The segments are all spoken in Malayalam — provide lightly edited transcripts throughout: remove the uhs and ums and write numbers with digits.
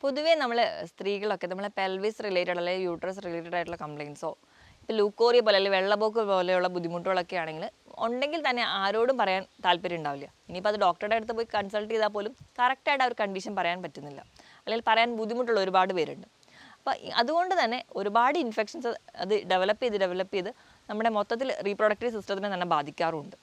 പൊതുവേ നമ്മൾ സ്ത്രീകളൊക്കെ നമ്മളെ പെൽവിസ് റിലേറ്റഡ് അല്ലെങ്കിൽ യൂട്രസ് റിലേറ്റഡ് ആയിട്ടുള്ള കംപ്ലയിൻസോ ഇപ്പോൾ ലൂക്കോറിയ പോലെ അല്ലെങ്കിൽ വെള്ളപ്പൊക്ക് പോലെയുള്ള ബുദ്ധിമുട്ടുകളൊക്കെ ആണെങ്കിൽ ഉണ്ടെങ്കിൽ തന്നെ ആരോടും പറയാൻ താല്പര്യം ഉണ്ടാവില്ല. ഇനിയിപ്പോൾ അത് ഡോക്ടറുടെ അടുത്ത് പോയി കൺസൾട്ട് ചെയ്താൽ പോലും കറക്റ്റായിട്ട് ആ ഒരു കണ്ടീഷൻ പറയാൻ പറ്റുന്നില്ല, അല്ലെങ്കിൽ പറയാൻ ബുദ്ധിമുട്ടുള്ള ഒരുപാട് പേരുണ്ട്. അപ്പോൾ അതുകൊണ്ട് തന്നെ ഒരുപാട് ഇൻഫെക്ഷൻസ് അത് ഡെവലപ്പ് ചെയ്ത് നമ്മുടെ മൊത്തത്തിൽ റീപ്രൊഡക്റ്റീവ് സിസ്റ്റത്തിനെ തന്നെ ബാധിക്കാറുണ്ട്.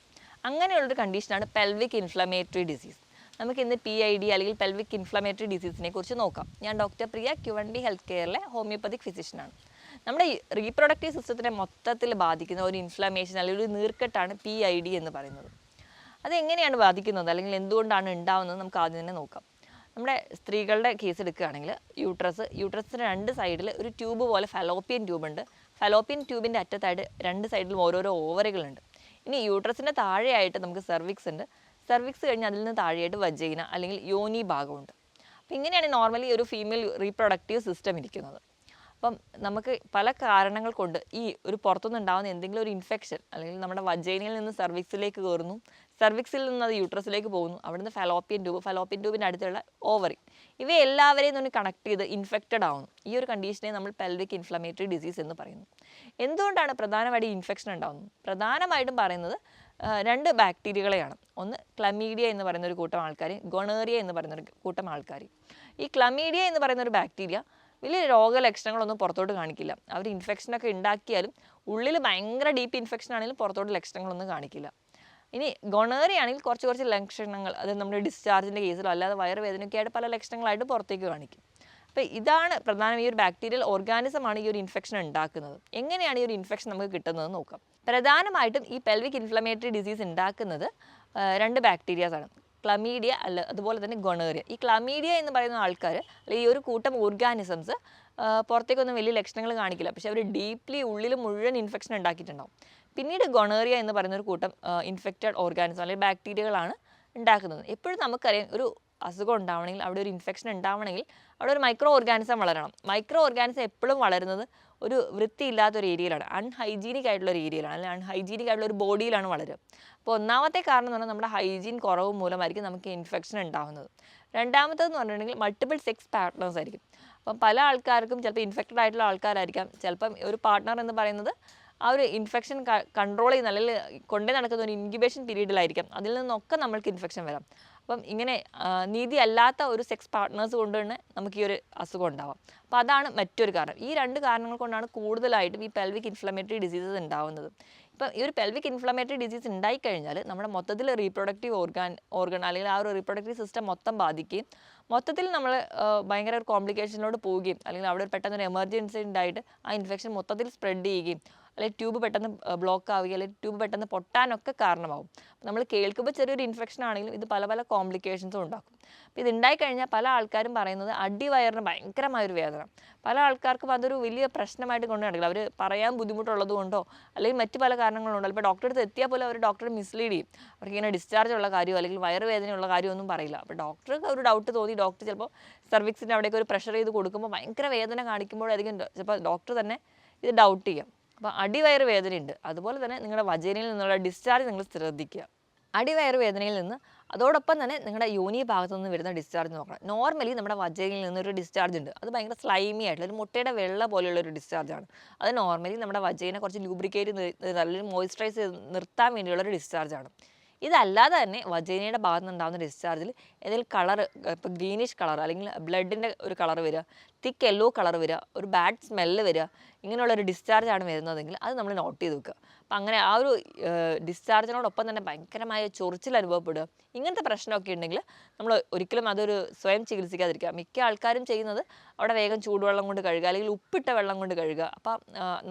അങ്ങനെയുള്ളൊരു കണ്ടീഷനാണ് പെൽവിക് ഇൻഫ്ലമേറ്ററി ഡിസീസ്. നമുക്ക് ഇന്ന് PID അല്ലെങ്കിൽ പെൽവിക് ഇൻഫ്ലമേറ്ററി ഡിസീസിനെ കുറിച്ച് നോക്കാം. ഞാൻ ഡോക്ടർ പ്രിയ, QND ഹെൽത്ത് കെയറിലെ ഹോമിയോപ്പതിക് ഫിസിഷ്യനാണ്. നമ്മുടെ റീപ്രൊഡക്റ്റീവ് സിസ്റ്റത്തിനെ മൊത്തത്തിൽ ബാധിക്കുന്ന ഒരു ഇൻഫ്ലമേഷൻ അല്ലെങ്കിൽ ഒരു നീർക്കെട്ടാണ് PID എന്ന് പറയുന്നത്. അതെങ്ങനെയാണ് ബാധിക്കുന്നത് അല്ലെങ്കിൽ എന്തുകൊണ്ടാണ് ഉണ്ടാവുന്നത് നമുക്ക് ആദ്യം തന്നെ നോക്കാം. നമ്മുടെ സ്ത്രീകളുടെ കേസ് എടുക്കുകയാണെങ്കിൽ യൂട്രസിൻ്റെ രണ്ട് സൈഡിൽ ഒരു ട്യൂബ് പോലെ ഫലോപ്പിയൻ ട്യൂബ് ഉണ്ട്. ഫലോപ്പിയൻ ട്യൂബിൻ്റെ അറ്റത്തായിട്ട് രണ്ട് സൈഡിലും ഓരോരോ ഓവറികളുണ്ട്. ഇനി യൂട്രസിൻ്റെ താഴെയായിട്ട് നമുക്ക് സെർവിക്സ് ഉണ്ട്. സെർവിക്സ് കഴിഞ്ഞ് അതിൽ നിന്ന് താഴെയായിട്ട് വജൈന അല്ലെങ്കിൽ യോനി ഭാഗമുണ്ട്. അപ്പോൾ ഇങ്ങനെയാണ് നോർമലി ഒരു ഫീമെയിൽ റീപ്രൊഡക്റ്റീവ് സിസ്റ്റം ഇരിക്കുന്നത്. അപ്പം നമുക്ക് പല കാരണങ്ങൾ കൊണ്ട് ഈ ഒരു പുറത്തുനിന്ന് ഉണ്ടാകുന്ന എന്തെങ്കിലും ഒരു ഇൻഫെക്ഷൻ അല്ലെങ്കിൽ നമ്മുടെ വജൈനയിൽ നിന്ന് സെർവിക്സിലേക്ക് കയറുന്നു, സെർവിക്സിൽ നിന്ന് അത് യൂട്രസിലേക്ക് പോകുന്നു, അവിടുന്ന് ഫലോപ്പിയൻ ട്യൂബിൻ്റെ അടുത്തുള്ള ഓവറി, ഇവയെല്ലാവരെയും ഒന്ന് കണക്ട് ചെയ്ത് ഇൻഫെക്റ്റഡ് ആവുന്നു. ഈ ഒരു കണ്ടീഷനെ നമ്മൾ പെൽവിക് ഇൻഫ്ലമേറ്ററി ഡിസീസ് എന്ന് പറയുന്നു. എന്തുകൊണ്ടാണ് പ്രധാനമായിട്ട് ഈ ഇൻഫെക്ഷൻ ഉണ്ടാകുന്നത്? പ്രധാനമായിട്ടും പറയുന്നത് രണ്ട് ബാക്ടീരിയകളെയാണ്. ഒന്ന് ക്ലമീഡിയ എന്ന് പറയുന്ന ഒരു കൂട്ടം ആൾക്കാർ, ഗൊണേറിയ എന്ന് പറയുന്ന ഒരു കൂട്ടം ആൾക്കാർ. ഈ ക്ലമീഡിയ എന്ന് പറയുന്ന ഒരു ബാക്ടീരിയ വലിയ രോഗലക്ഷണങ്ങളൊന്നും പുറത്തോട്ട് കാണിക്കില്ല. അവർ ഇൻഫെക്ഷനൊക്കെ ഉണ്ടാക്കിയാലും ഉള്ളിൽ ഭയങ്കര ഡീപ്പ് ഇൻഫെക്ഷൻ ആണെങ്കിലും പുറത്തോട്ട് ലക്ഷണങ്ങളൊന്നും കാണിക്കില്ല. ഇനി ഗൊണേറിയ ആണെങ്കിൽ കുറച്ച് ലക്ഷണങ്ങൾ, അത് നമ്മുടെ ഡിസ്ചാർജിൻ്റെ കേസിലോ അല്ലാതെ വയറുവേദനയൊക്കെ ആയിട്ട് പല ലക്ഷണങ്ങളായിട്ട് പുറത്തേക്ക് കാണിക്കും. അപ്പോൾ ഇതാണ് പ്രധാനം. ഈ ഒരു ബാക്ടീരിയൽ ഓർഗാനിസമാണ് ഈ ഒരു ഇൻഫെക്ഷൻ ഉണ്ടാക്കുന്നത്. എങ്ങനെയാണ് ഈ ഒരു ഇൻഫെക്ഷൻ നമുക്ക് കിട്ടുന്നത് നോക്കാം. പ്രധാനമായിട്ടും ഈ പെൽവിക് ഇൻഫ്ലമേറ്ററി ഡിസീസ് ഉണ്ടാക്കുന്നത് രണ്ട് ബാക്ടീരിയാസ് ആണ്, ക്ലമീഡിയ അതുപോലെ തന്നെ ഗൊണേറിയ. ഈ ക്ലമീഡിയ എന്ന് പറയുന്ന ആൾക്കാർ അല്ലെങ്കിൽ ഈ ഒരു കൂട്ടം ഓർഗാനിസംസ് പുറത്തേക്കൊന്നും വലിയ ലക്ഷണങ്ങൾ കാണിക്കില്ല, പക്ഷെ അവർ ഡീപ്ലി ഉള്ളിൽ മുഴുവൻ ഇൻഫെക്ഷൻ ഉണ്ടാക്കിയിട്ടുണ്ടാവും. പിന്നീട് ഗൊണേറിയ എന്ന് പറയുന്ന ഒരു കൂട്ടം ഇൻഫെക്റ്റഡ് ഓർഗാനിസം അല്ലെങ്കിൽ ബാക്ടീരിയകളാണ് ഉണ്ടാക്കുന്നത്. എപ്പോഴും നമുക്കറിയാം ഒരു അസുഖം ഉണ്ടാവണമെങ്കിൽ, അവിടെ ഒരു ഇൻഫെക്ഷൻ ഉണ്ടാവണമെങ്കിൽ അവിടെ ഒരു മൈക്രോ ഓർഗാനിസം വളരണം. മൈക്രോ ഓർഗാനിസം എപ്പോഴും വളരുന്നത് ഒരു വൃത്തിയില്ലാത്തൊരു ഏരിയയിലാണ്, അൺഹൈജീനിക് ആയിട്ടുള്ള ഒരു ഏരിയയിലാണ്, അല്ലെങ്കിൽ അൺഹൈജീനിക് ആയിട്ടുള്ള ഒരു ബോഡിയിലാണ് വളരുക. അപ്പോൾ ഒന്നാമത്തെ കാരണം എന്ന് പറഞ്ഞാൽ നമ്മുടെ ഹൈജീൻ കുറവ് മൂലമായിരിക്കും നമുക്ക് ഇൻഫെക്ഷൻ ഉണ്ടാകുന്നത്. രണ്ടാമത്തേതെന്ന് പറഞ്ഞിട്ടുണ്ടെങ്കിൽ മൾട്ടിപ്പിൾ സെക്സ് പാർട്ട്നേഴ്സ് ആയിരിക്കും. അപ്പം പല ആൾക്കാർക്കും ചിലപ്പോൾ ഇൻഫെക്റ്റഡ് ആയിട്ടുള്ള ആൾക്കാരായിരിക്കാം. ചിലപ്പം ഒരു പാർട്ട്ണർ എന്ന് പറയുന്നത് ആ ഒരു ഇൻഫെക്ഷൻ കൺട്രോൾ ചെയ്യുന്ന അല്ലെങ്കിൽ കൊണ്ടേ നടക്കുന്ന ഒരു ഇൻക്യുബേഷൻ പീരീഡിലായിരിക്കാം. അതിൽ നിന്നൊക്കെ നമ്മൾക്ക് ഇൻഫെക്ഷൻ വരാം. അപ്പം ഇങ്ങനെ നീതി അല്ലാത്ത ഒരു സെക്സ് പാർട്ട്നേഴ്സ് കൊണ്ട് തന്നെ നമുക്ക് ഈ ഒരു അസുഖം ഉണ്ടാവാം. അപ്പോൾ അതാണ് മറ്റൊരു കാരണം. ഈ രണ്ട് കാരണങ്ങൾ കൊണ്ടാണ് കൂടുതലായിട്ടും ഈ പെൽവിക് ഇൻഫ്ലമേറ്ററി ഡിസീസസ് ഉണ്ടാവുന്നത്. ഇപ്പം ഈ ഒരു പെൽവിക് ഇൻഫ്ലമേറ്ററി ഡിസീസ് ഉണ്ടായിക്കഴിഞ്ഞാൽ നമ്മുടെ മൊത്തത്തിൽ റീപ്രൊഡക്റ്റീവ് ഓർഗൻ അല്ലെങ്കിൽ ആ ഒരു റീപ്രൊഡക്റ്റീവ് സിസ്റ്റം മൊത്തം ബാധിക്കുകയും മൊത്തത്തിൽ നമ്മൾ ഭയങ്കര ഒരു കോംപ്ലിക്കേഷനിലോട്ട് പോവുകയും അല്ലെങ്കിൽ അവിടെ ഒരു പെട്ടെന്നൊരു എമർജൻസി ഉണ്ടായിട്ട് ആ ഇൻഫെക്ഷൻ മൊത്തത്തിൽ സ്പ്രെഡ് ചെയ്യുകയും അല്ലെങ്കിൽ ട്യൂബ് പെട്ടെന്ന് ബ്ലോക്ക് ആവുകയും അല്ലെങ്കിൽ ട്യൂബ് പെട്ടെന്ന് പൊട്ടാനൊക്കെ കാരണമാവും. നമ്മൾ കേൾക്കുമ്പോൾ ചെറിയൊരു ഇൻഫെക്ഷൻ ആണെങ്കിലും ഇത് പല കോംപ്ലിക്കേഷൻസും ഉണ്ടാക്കും. അപ്പോൾ ഇത് ഉണ്ടായിക്കഴിഞ്ഞാൽ പല ആൾക്കാരും പറയുന്നത് അടിവയറിന് ഭയങ്കരമായൊരു വേദന. പല ആൾക്കാർക്കും അതൊരു വലിയ പ്രശ്നമായിട്ട് കൊണ്ട് നടക്കില്ല. അവർ പറയാൻ ബുദ്ധിമുട്ടുള്ളത് കൊണ്ടോ അല്ലെങ്കിൽ മറ്റ് പല കാരണങ്ങളുണ്ടോ ചിലപ്പോൾ ഡോക്ടറെ അടുത്ത് എത്തിയാൽ പോലും അവർ ഡോക്ടറെ മിസ്ലീഡ് ചെയ്യും. അവർക്ക് ഇങ്ങനെ ഡിസ്ചാർജ് ഉള്ള കാര്യമോ അല്ലെങ്കിൽ വയറുവേദനയുള്ള കാര്യമൊന്നും പറയില്ല. അപ്പോൾ ഡോക്ടർക്ക് ഒരു ഡൗട്ട് തോന്നി ഡോക്ടർ ചിലപ്പോൾ സെർവിക്സിൻ്റെ അവിടേക്ക് ഒരു പ്രഷർ ചെയ്ത് കൊടുക്കുമ്പോൾ ഭയങ്കര വേദന കാണിക്കുമ്പോഴായിരിക്കും ചിലപ്പോൾ ഡോക്ടർ തന്നെ ഇത് ഡൗട്ട് ചെയ്യാം. അപ്പോൾ അടിവയറ് വേദനയുണ്ട്, അതുപോലെ തന്നെ നിങ്ങളുടെ വജൈനയിൽ നിന്നുള്ള ഡിസ്ചാർജ് നിങ്ങൾ ശ്രദ്ധിക്കുക. അടിവയറ് വേദനയിൽ നിന്ന് അതോടൊപ്പം തന്നെ നിങ്ങളുടെ യോനി ഭാഗത്തു നിന്ന് വരുന്ന ഡിസ്ചാർജ് നോക്കണം. നോർമലി നമ്മുടെ വജൈനയിൽ നിന്നൊരു ഡിസ്ചാർജ് ഉണ്ട്, അത് ഭയങ്കര സ്ലൈമി ആയിട്ടുള്ള ഒരു മുട്ടയുടെ വെള്ള പോലെയുള്ള ഒരു ഡിസ്ചാർജാണ്. അത് നോർമലി നമ്മുടെ വജൈന കുറച്ച് ലൂബ്രിക്കേറ്റ് നല്ലൊരു മോയ്സ്ചറൈസ് ചെയ്ത് നിർത്താൻ വേണ്ടിയുള്ളൊരു ഡിസ്ചാർജാണ്. ഇതല്ലാതെ തന്നെ വജൈനയുടെ ഭാഗത്ത് നിന്നുണ്ടാകുന്ന ഡിസ്ചാർജിൽ ഏതെങ്കിലും കളർ, ഇപ്പോൾ ഗ്രീനിഷ് കളർ അല്ലെങ്കിൽ ബ്ലഡിൻ്റെ ഒരു കളർ വരിക, തിക്ക് യെല്ലോ കളർ വരിക, ഒരു ബാഡ് സ്മെല്ല് വരിക, ഇങ്ങനെയുള്ളൊരു ഡിസ്ചാർജാണ് വരുന്നതെങ്കിൽ അത് നമ്മൾ നോട്ട് ചെയ്ത് വെക്കുക. അപ്പം അങ്ങനെ ആ ഒരു ഡിസ്ചാർജിനോടൊപ്പം തന്നെ ഭയങ്കരമായ ചൊറിച്ചിൽ അനുഭവപ്പെടുക, ഇങ്ങനത്തെ പ്രശ്നമൊക്കെ ഉണ്ടെങ്കിൽ നമ്മൾ ഒരിക്കലും അതൊരു സ്വയം ചികിത്സിക്കാതിരിക്കുക. മിക്ക ആൾക്കാരും ചെയ്യുന്നത് അവിടെ വേഗം ചൂടുവെള്ളം കൊണ്ട് കഴുകുക അല്ലെങ്കിൽ ഉപ്പിട്ട വെള്ളം കൊണ്ട് കഴുകുക. അപ്പം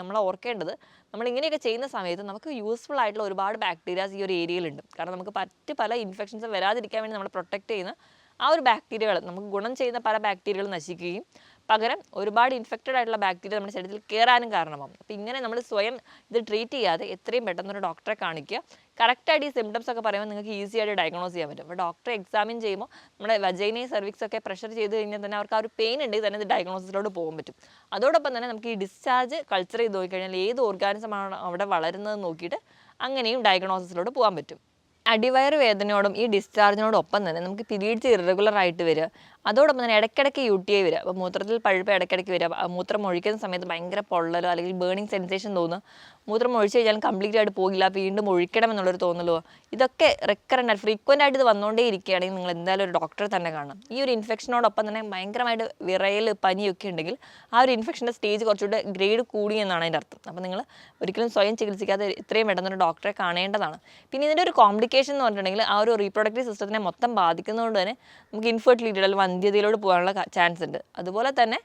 നമ്മൾ ഓർക്കേണ്ടത് നമ്മൾ ഇങ്ങനെയൊക്കെ ചെയ്യുന്ന സമയത്ത് നമുക്ക് യൂസ്ഫുൾ ആയിട്ടുള്ള ഒരുപാട് ബാക്ടീരിയാസ് ഈ ഒരു ഏരിയയിലുണ്ട്. കാരണം നമുക്ക് പല ഇൻഫെക്ഷൻസ് വരാതിരിക്കാൻ വേണ്ടി നമ്മൾ പ്രൊട്ടക്റ്റ് ചെയ്യുന്ന ആ ഒരു ബാക്ടീരിയകൾ, നമുക്ക് ഗുണം ചെയ്യുന്ന പല ബാക്ടീരിയകൾ നശിക്കുകയും പകരം ഒരുപാട് ഇൻഫെക്റ്റഡ് ആയിട്ടുള്ള ബാക്ടീരിയ നമ്മുടെ ശരീരത്തിൽ കയറാനും കാരണമാകും. അപ്പോൾ ഇങ്ങനെ നമ്മൾ സ്വയം ഇത് ട്രീറ്റ് ചെയ്യാതെ എത്രയും പെട്ടെന്ന് ഒരു ഡോക്ടറെ കാണിക്കുക. കറക്റ്റായിട്ട് ഈ സിംറ്റംസ് ഒക്കെ പറയുമ്പോൾ നിങ്ങൾക്ക് ഈസി ആയിട്ട് ഡയഗ്നോസ് ചെയ്യാൻ പറ്റും. അപ്പോൾ ഡോക്ടറെ എക്സാമിൻ ചെയ്യുമ്പോൾ നമ്മുടെ വജൈന സെർവിക്സ് ഒക്കെ പ്രഷർ ചെയ്ത് കഴിഞ്ഞാൽ തന്നെ അവർക്ക് ആ ഒരു പെയിൻ ഉണ്ടെങ്കിൽ തന്നെ ഇത് ഡയഗ്നോസിലോട്ട് പോകാൻ പറ്റും. അതോടൊപ്പം തന്നെ നമുക്ക് ഈ ഡിസ്ചാർജ് കൾച്ചർ ചെയ്ത് നോക്കിക്കഴിഞ്ഞാൽ ഏത് ഓർഗാനിസമാണ് അവിടെ വളരുന്നത് നോക്കിയിട്ട് അങ്ങനെയും ഡയഗ്നോസിലോട്ട് പോകാൻ പറ്റും. അടിവയറ് വേദനയോടും ഈ ഡിസ്ചാർജിനോടൊപ്പം തന്നെ നമുക്ക് പീരീഡ്സ് ഇറഗുലർ ആയിട്ട് വരിക, അതോടൊപ്പം തന്നെ ഇടയ്ക്കിടയ്ക്ക് UTI വരിക. അപ്പോൾ മൂത്രത്തിൽ പഴുപ്പ് ഇടയ്ക്കിടയ്ക്ക് വരിക. മൂത്രം ഒഴിക്കുന്ന സമയത്ത് ഭയങ്കര പൊള്ളലോ അല്ലെങ്കിൽ ബേണിംഗ് സെൻസേഷൻ തോന്നുക. മൂത്രം ഒഴിച്ച് കഴിഞ്ഞാൽ കംപ്ലീറ്റ് ആയിട്ട് പോകില്ല, വീണ്ടും ഒഴിക്കണം എന്നുള്ളൊരു തോന്നലോ, ഇതൊക്കെ റെക്കറൻ്റ് ആയിട്ട് ഫ്രീക്വൻ്റ് ആയിട്ട് ഇത് വന്നുകൊണ്ടേ ഇരിക്കുകയാണെങ്കിൽ നിങ്ങൾ എന്തായാലും ഒരു ഡോക്ടറെ തന്നെ കാണണം. ഈ ഒരു ഇൻഫെക്ഷനോടൊപ്പം തന്നെ ഭയങ്കരമായിട്ട് വിറയൽ, പനിയൊക്കെ ഉണ്ടെങ്കിൽ ആ ഒരു ഇൻഫെക്ഷൻ്റെ സ്റ്റേജ് കുറച്ചുകൂടെ ഗ്രേഡ് കൂടി എന്നാണ് അതിൻ്റെ അർത്ഥം. അപ്പോൾ നിങ്ങൾ ഒരിക്കലും സ്വയം ചികിത്സിക്കാതെ എത്രയും പെട്ടെന്ന് ഒരു ഡോക്ടറെ കാണേണ്ടതാണ്. പിന്നെ ഇതിൻ്റെ ഒരു കോംപ്ലിക്കേഷൻ എന്ന് പറഞ്ഞിട്ടുണ്ടെങ്കിൽ ആ ഒരു റീപ്രൊഡക്റ്റീവ് സിസ്റ്റത്തിനെ മൊത്തം ബാധിക്കുന്നതുകൊണ്ട് തന്നെ നമുക്ക് ഇൻഫെർട്ടിലിറ്റി അല്ലെങ്കിൽ വന്ധ്യതയിലോട്ട് പോകാനുള്ള ചാൻസ് ഉണ്ട്. അതുപോലെ തന്നെ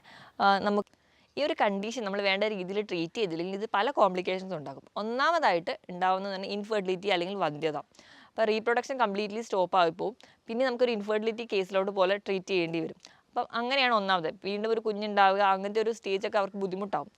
നമുക്ക് ഈ ഒരു കണ്ടീഷൻ നമ്മൾ വേണ്ട രീതിയിൽ ട്രീറ്റ് ചെയ്തില്ലെങ്കിൽ ഇത് പല കോംപ്ലിക്കേഷൻസ് ഉണ്ടാകും. ഒന്നാമതായിട്ട് ഉണ്ടാകുന്നത് തന്നെ ഇൻഫെർട്ടിലിറ്റി അല്ലെങ്കിൽ വന്ധ്യത. അപ്പോൾ റീപ്രൊഡക്ഷൻ കംപ്ലീറ്റ്ലി സ്റ്റോപ്പ് ആയിപ്പോവും. പിന്നെ നമുക്കൊരു ഇൻഫെർട്ടിലിറ്റി കേസിലോട്ട് പോലെ ട്രീറ്റ് ചെയ്യേണ്ടി വരും. അപ്പം അങ്ങനെയാണ് ഒന്നാമത്. വീണ്ടും ഒരു കുഞ്ഞുണ്ടാവുക, അങ്ങനത്തെ ഒരു സ്റ്റേജൊക്കെ അവർക്ക് ബുദ്ധിമുട്ടാവും.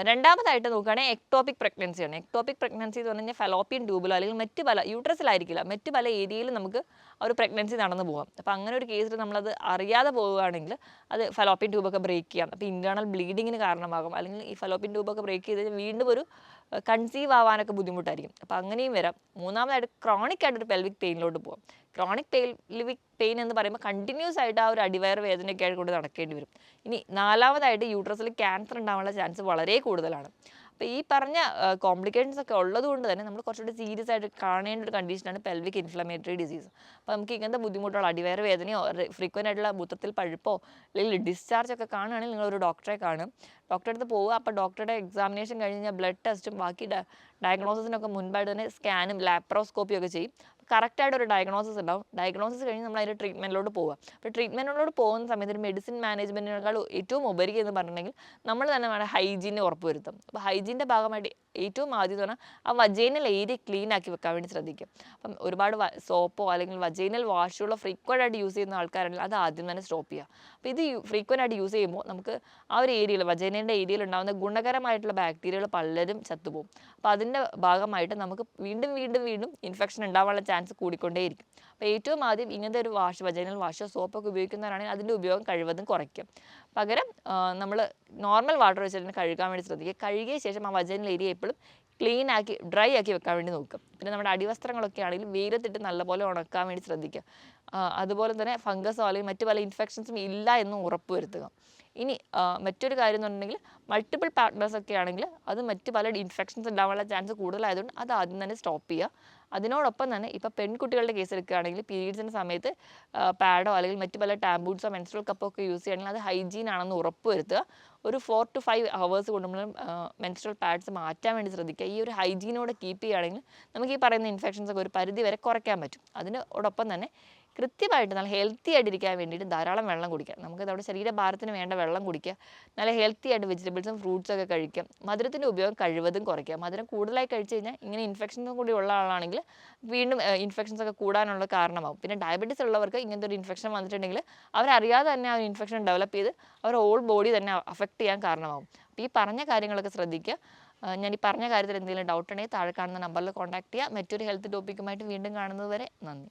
രണ്ടാമതായിട്ട് നോക്കുകയാണെങ്കിൽ എക്ടോപിക് പ്രഗ്നൻസിയാണ്. എക്ടോപിക് പ്രഗ്നൻസി എന്ന് പറഞ്ഞു കഴിഞ്ഞാൽ ഫലോപ്പിയൻ ട്യൂബിലോ അല്ലെങ്കിൽ മറ്റ് പല യൂട്രസിലായിരിക്കില്ല, മറ്റ് പല ഏരിയയിലും നമുക്ക് ആ ഒരു പ്രഗ്നൻസി നടന്നു പോകാം. അപ്പോൾ അങ്ങനെ ഒരു കേസിൽ നമ്മളത് അറിയാതെ പോവുകയാണെങ്കിൽ അത് ഫലോപ്പിയൻ ട്യൂബൊക്കെ ബ്രേക്ക് ചെയ്യാം. അപ്പോൾ ഇൻറ്റേർണൽ ബ്ലീഡിങ്ങിന് കാരണമാകും. അല്ലെങ്കിൽ ഈ ഫലോപ്പിയൻ ട്യൂബൊക്കെ ബ്രേക്ക് ചെയ്ത് കഴിഞ്ഞാൽ വീണ്ടും ഒരു കൺസീവ് ആവാനൊക്കെ ബുദ്ധിമുട്ടായിരിക്കും. അപ്പോൾ അങ്ങനെയും വരാം. മൂന്നാമതായിട്ട് ക്രോണിക് ആയിട്ടൊരു പെൽവിക് പെയിനിലോട്ട് പോകാം. ക്രോണിക് പെൽവിക് പെയിൻ എന്ന് പറയുമ്പോൾ കണ്ടിന്യൂസ് ആയിട്ട് ആ ഒരു അടിവയർ വേദനയൊക്കെ ആയിട്ട് കൊണ്ട് നടക്കേണ്ടി വരും. ഇനി നാലാമതായിട്ട് യൂട്രസിൽ ക്യാൻസർ ഉണ്ടാവാനുള്ള ചാൻസ് വളരെ കൂടുതലാണ്. അപ്പോൾ ഈ പറഞ്ഞ കോംപ്ലിക്കേഷൻസ് ഒക്കെ ഉള്ളത് കൊണ്ട് തന്നെ നമ്മൾ കുറച്ചുകൂടി സീരിയസ് ആയിട്ട് കാണേണ്ട ഒരു കണ്ടീഷനാണ് പെൽവിക് ഇൻഫ്ലമേറ്ററി ഡിസീസ്. അപ്പോൾ നമുക്ക് ഇങ്ങനത്തെ ബുദ്ധിമുട്ടുള്ള അടിവയർ വേദനയോ ഫ്രീക്വൻ്റ് ആയിട്ടുള്ള മൂത്രത്തിൽ പഴുപ്പോ അല്ലെങ്കിൽ ഡിസ്ചാർജ് ഒക്കെ കാണുകയാണെങ്കിൽ നിങ്ങളൊരു ഡോക്ടറെ കാണും. ഡോക്ടറെ അടുത്ത് പോവുക. അപ്പോൾ ഡോക്ടറുടെ എക്സാമിനേഷൻ കഴിഞ്ഞ് കഴിഞ്ഞാൽ ബ്ലഡ് ടെസ്റ്റും ബാക്കി ഡയഗ്നോസിസിനൊക്കെ മുൻപായിട്ട് തന്നെ സ്കാനും ലാപ്രോസ്കോപ്പിയും ഒക്കെ ചെയ്യും. കറക്റ്റായിട്ട് ഒരു ഡയഗ്നോസിസ് ഉണ്ടാവും. ഡയഗ്നോസിസ് കഴിഞ്ഞ് നമ്മൾ അതിൻ്റെ ട്രീറ്റ്മെൻറ്റിലോട്ട് പോവുക. അപ്പോൾ ട്രീറ്റ്മെൻറ്റിലോട്ട് പോകുന്ന സമയത്ത് ഒരു മെഡിസിൻ മാനേജ്മെൻറ്റിനേക്കാൾ ഏറ്റവും ഉപരി എന്ന് പറഞ്ഞിട്ടുണ്ടെങ്കിൽ നമ്മൾ തന്നെ വേണം ഹൈജീനെ ഉറപ്പുവരുത്തും. അപ്പോൾ ഹൈജീൻ്റെ ഭാഗമായിട്ട് ഏറ്റവും ആദ്യം എന്ന് പറഞ്ഞാൽ ആ വജൈനൽ ഏരിയ ക്ലീൻ ആക്കി വെക്കാൻ വേണ്ടി ശ്രദ്ധിക്കും. അപ്പം ഒരുപാട് സോപ്പോ അല്ലെങ്കിൽ വജൈനൽ വാഷുകളോ ഫ്രീക്വൻ്റ് ആയിട്ട് യൂസ് ചെയ്യുന്ന ആൾക്കാരാണെങ്കിൽ അത് ആദ്യം തന്നെ സ്റ്റോപ്പ് ചെയ്യുക. അപ്പോൾ ഇത് ഫ്രീക്വൻ്റ് ആയിട്ട് യൂസ് ചെയ്യുമ്പോൾ നമുക്ക് ആ ഒരു ഏരിയയിൽ വജൈനയുടെ ഏരിയയിൽ ഉണ്ടാകുന്ന ഗുണകരമായിട്ടുള്ള ബാക്ടീരിയകൾ പലരും ചത്തുപോകും. അപ്പോൾ അതിൻ്റെ ഭാഗമായിട്ട് നമുക്ക് വീണ്ടും വീണ്ടും വീണ്ടും ഇൻഫെക്ഷൻ ഉണ്ടാവാനുള്ള ചാൻസ് കൂടിക്കൊണ്ടേയിരിക്കും. അപ്പോൾ ഏറ്റവും ആദ്യം ഇങ്ങനത്തെ ഒരു വജൈനൽ വാഷോ സോപ്പൊക്കെ ഉപയോഗിക്കുന്നവരാണെങ്കിൽ അതിൻ്റെ ഉപയോഗം കഴിവതും കുറയ്ക്കും. പകരം നമ്മൾ നോർമൽ വാട്ടർ വെച്ചിട്ട് കഴുകാൻ വേണ്ടി ശ്രദ്ധിക്കുക. കഴുകിയ ശേഷം ആ വജൈനൽ ഏരിയ എപ്പോഴും ക്ലീൻ ആക്കി ഡ്രൈ ആക്കി വെക്കാൻ വേണ്ടി നോക്കും. പിന്നെ നമ്മുടെ അടിവസ്ത്രങ്ങളൊക്കെ ആണെങ്കിൽ വെയിലത്തിട്ട് നല്ലപോലെ ഉണക്കാൻ വേണ്ടി ശ്രദ്ധിക്കുക. അതുപോലെ തന്നെ ഫംഗസോ അല്ലെങ്കിൽ മറ്റു പല ഇൻഫെക്ഷൻസും ഇല്ല എന്ന് ഉറപ്പ് വരുത്തുക. ഇനി മറ്റൊരു കാര്യം എന്ന് പറഞ്ഞിട്ടുണ്ടെങ്കിൽ മൾട്ടിപ്പിൾ പാർട്ട്നേഴ്സ് ഒക്കെ ആണെങ്കിൽ അത് മറ്റ് പല ഇൻഫെക്ഷൻസ് ഉണ്ടാവാനുള്ള ചാൻസ് കൂടുതലായതുകൊണ്ട് അത് ആദ്യം തന്നെ സ്റ്റോപ്പ് ചെയ്യുക. അതിനോടൊപ്പം തന്നെ ഇപ്പോൾ പെൺകുട്ടികളുടെ കേസ് എടുക്കുകയാണെങ്കിൽ പീരീഡ്സിൻ്റെ സമയത്ത് പാഡോ അല്ലെങ്കിൽ മറ്റ് പല ടാമ്പൂട്ട്സോ മെൻസ്ട്രൽ കപ്പോ ഒക്കെ യൂസ് ചെയ്യുകയാണെങ്കിൽ അത് ഹൈജീൻ ആണെന്ന് ഉറപ്പ് വരുത്തുക. ഒരു 4 to 5 hours കൊണ്ട് നമ്മൾ മെൻസ്ട്രൽ പാഡ്സ് മാറ്റാൻ വേണ്ടി ശ്രദ്ധിക്കുക. ഈ ഒരു ഹൈജീനോടെ കീപ്പ് ചെയ്യുകയാണെങ്കിൽ നമുക്ക് ഈ പറയുന്ന ഇൻഫെക്ഷൻസ് ഒക്കെ ഒരു പരിധി വരെ കുറയ്ക്കാൻ പറ്റും. അതിനോടൊപ്പം തന്നെ കൃത്യമായിട്ട് നല്ല ഹെൽത്തി ആയിട്ടിരിക്കാൻ വേണ്ടിയിട്ട് ധാരാളം വെള്ളം കുടിക്കുക. നമുക്ക് നമ്മുടെ ശരീരഭാരത്തിന് വേണ്ട വെള്ളം കുടിക്കുക. നല്ല ഹെൽത്തി ആയിട്ട് വെജിറ്റബിൾസും ഫ്രൂട്ട്സും ഒക്കെ കഴിക്കുക. മധുരത്തിൻ്റെ ഉപയോഗം കഴിവതും കുറയ്ക്കുക. മധുരം കൂടുതലായി കഴിച്ചു കഴിഞ്ഞാൽ ഇങ്ങനെ ഇൻഫെക്ഷൻസും കൂടി ഉള്ള ആളാണെങ്കിൽ വീണ്ടും ഇൻഫെക്ഷൻസ് ഒക്കെ കൂടാനുള്ള കാരണമാകും. പിന്നെ ഡയബറ്റീസ് ഉള്ളവർക്ക് ഇങ്ങനത്തെ ഒരു ഇൻഫെക്ഷൻ വന്നിട്ടുണ്ടെങ്കിൽ അവരറിയാതെ തന്നെ ആ ഒരു ഇൻഫെക്ഷൻ ഡെവലപ്പ് ചെയ്ത് അവരുടെ ഹോൾ ബോഡി തന്നെ അഫക്റ്റ് ചെയ്യാൻ കാരണമാകും. അപ്പോൾ ഈ പറഞ്ഞ കാര്യങ്ങളൊക്കെ ശ്രദ്ധിക്കുക. ഞാൻ ഈ പറഞ്ഞ കാര്യത്തിൽ എന്തെങ്കിലും ഡൗട്ട് ഉണ്ടെങ്കിൽ താഴെ കാണുന്ന നമ്പറിൽ കോൺടാക്ട് ചെയ്യുക. മറ്റൊരു ഹെൽത്ത് ടോപ്പിക്കുമായിട്ട് വീണ്ടും കാണുന്നത് വരെ നന്ദി.